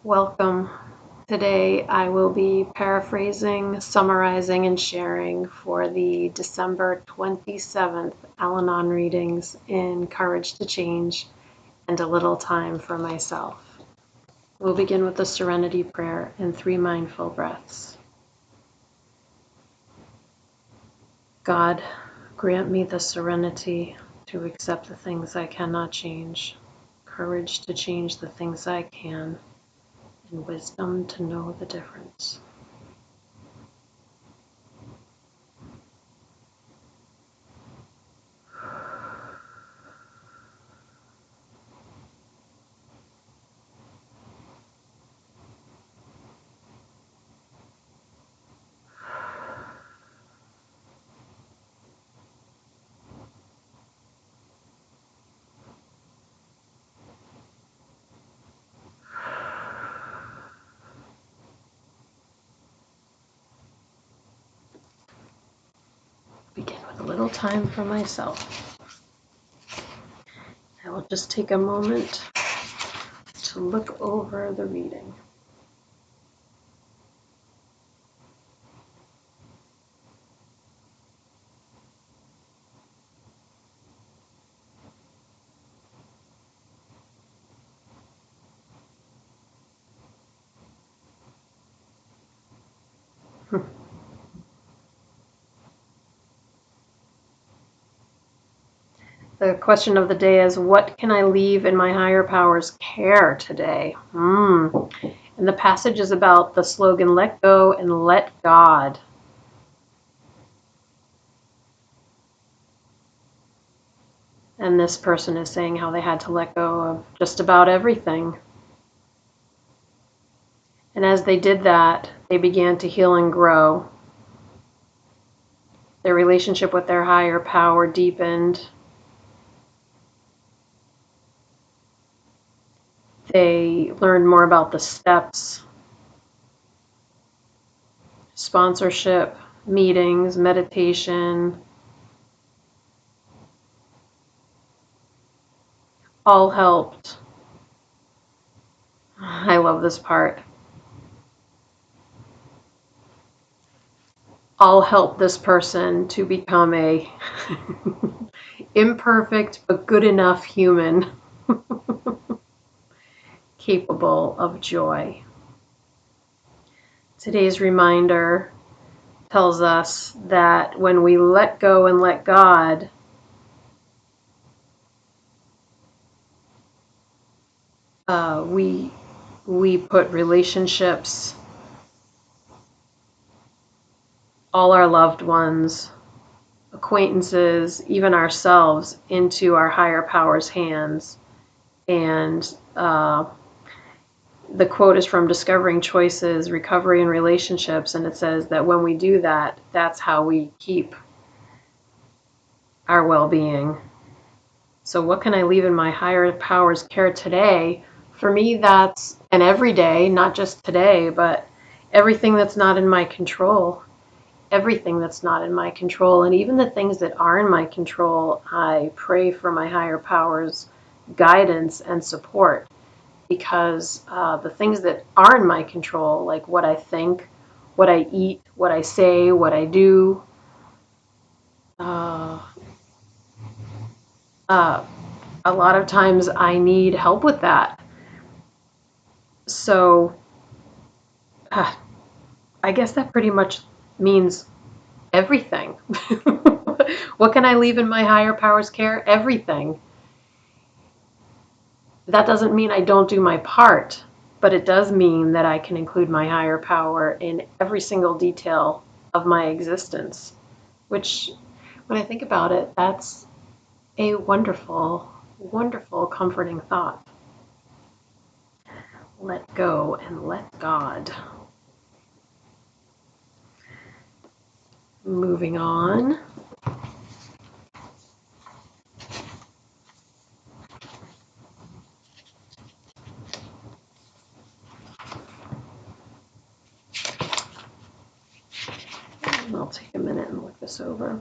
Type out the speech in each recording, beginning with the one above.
Welcome. Today I will be paraphrasing, summarizing, and sharing for the December 27th Al-Anon readings in Courage to Change and a Little Time for Myself. We'll begin with the Serenity Prayer and 3 mindful breaths. God, grant me the serenity to accept the things I cannot change, courage to change the things I can, and wisdom to know the difference. Begin with a little time for myself. I will just take a moment to look over the reading. The question of the day is, what can I leave in my higher power's care today? And the passage is about the slogan, let go and let God. And this person is saying how they had to let go of just about everything. And as they did that, they began to heal and grow. Their relationship with their higher power deepened. They learned more about the steps, sponsorship, meetings, meditation, all helped. I love this part. All helped this person to become a imperfect but good enough human capable of joy. Today's reminder tells us that when we let go and let God, we put relationships, all our loved ones, acquaintances, even ourselves, into our higher power's hands. And the quote is from Discovering Choices, Recovery and Relationships, and it says that when we do that, that's how we keep our well-being. So what can I leave in my higher power's care today? For me, that's an everyday, not just today, but everything that's not in my control. Everything that's not in my control, and even the things that are in my control, I pray for my higher power's guidance and support. Because the things that are in my control, like what I think, what I eat, what I say, what I do, a lot of times I need help with that. So I guess that pretty much means everything. What can I leave in my higher power's care? Everything. That doesn't mean I don't do my part, but it does mean that I can include my higher power in every single detail of my existence, which, when I think about it, that's a wonderful, wonderful, comforting thought. Let go and let God. Moving on. I'll take a minute and look this over.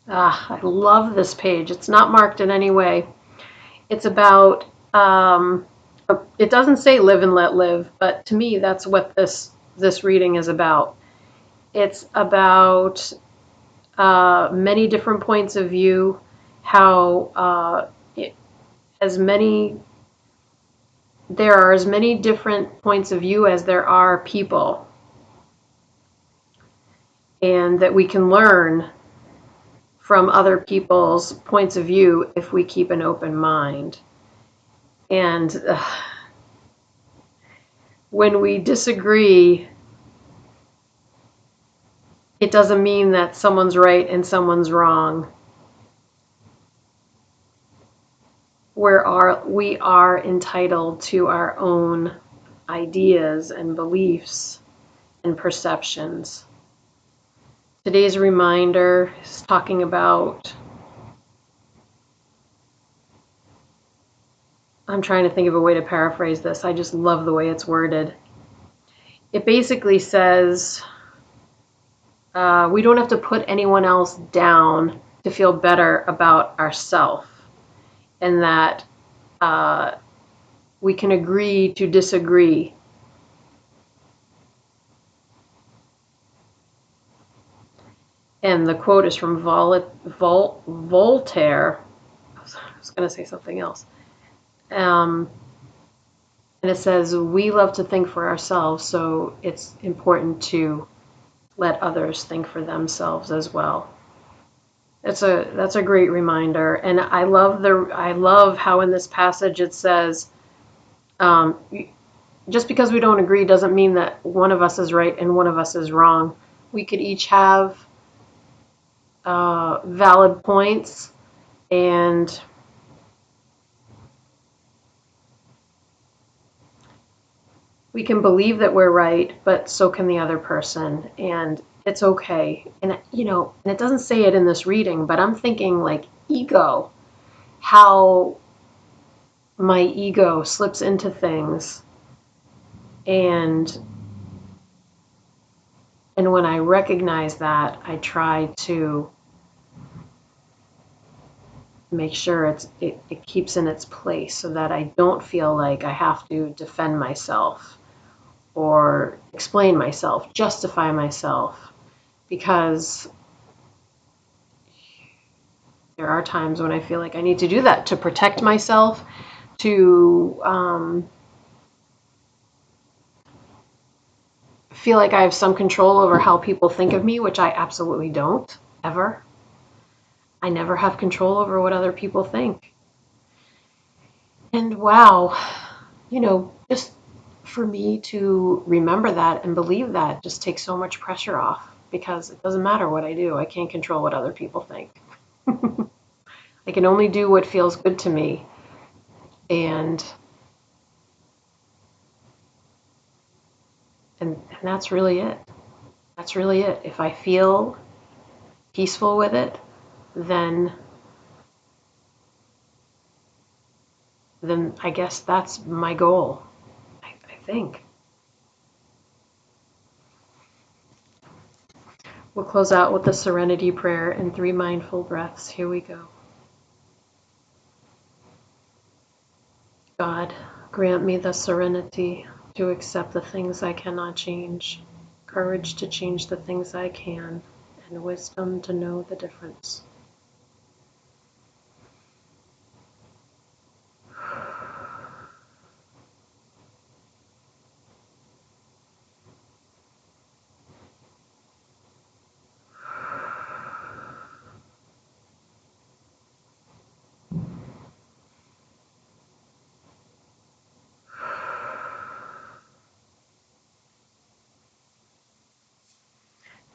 I love this page. It's not marked in any way. It's about, it doesn't say live and let live, but to me, that's what this reading is about. It's about many different points of view, how as many there are as many different points of view as there are people, and that we can learn from other people's points of view if we keep an open mind. And when we disagree, it doesn't mean that someone's right and someone's wrong. We are entitled to our own ideas and beliefs and perceptions. Today's reminder is talking about, I'm trying to think of a way to paraphrase this. I just love the way it's worded. It basically says, we don't have to put anyone else down to feel better about ourselves, and that we can agree to disagree. And the quote is from Voltaire. I was going to say something else. And it says, we love to think for ourselves, so it's important to let others think for themselves as well. That's a great reminder, and I love how in this passage it says, just because we don't agree doesn't mean that one of us is right and one of us is wrong. We could each have valid points, and we can believe that we're right, but so can the other person, and it's okay. And and it doesn't say it in this reading, but I'm thinking like ego, how my ego slips into things, and when I recognize that, I try to make sure it keeps in its place so that I don't feel like I have to defend myself or explain myself, justify myself, because there are times when I feel like I need to do that to protect myself, to feel like I have some control over how people think of me, which I absolutely don't, ever. I never have control over what other people think. And wow, just for me to remember that and believe that just takes so much pressure off, because it doesn't matter what I do. I can't control what other people think. I can only do what feels good to me. And that's really it. That's really it. If I feel peaceful with it, then I guess that's my goal, I think. We'll close out with the serenity prayer and 3 mindful breaths. Here we go. God, grant me the serenity to accept the things I cannot change, courage to change the things I can, and wisdom to know the difference.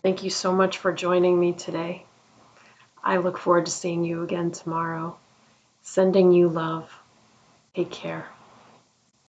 Thank you so much for joining me today. I look forward to seeing you again tomorrow. Sending you love. Take care.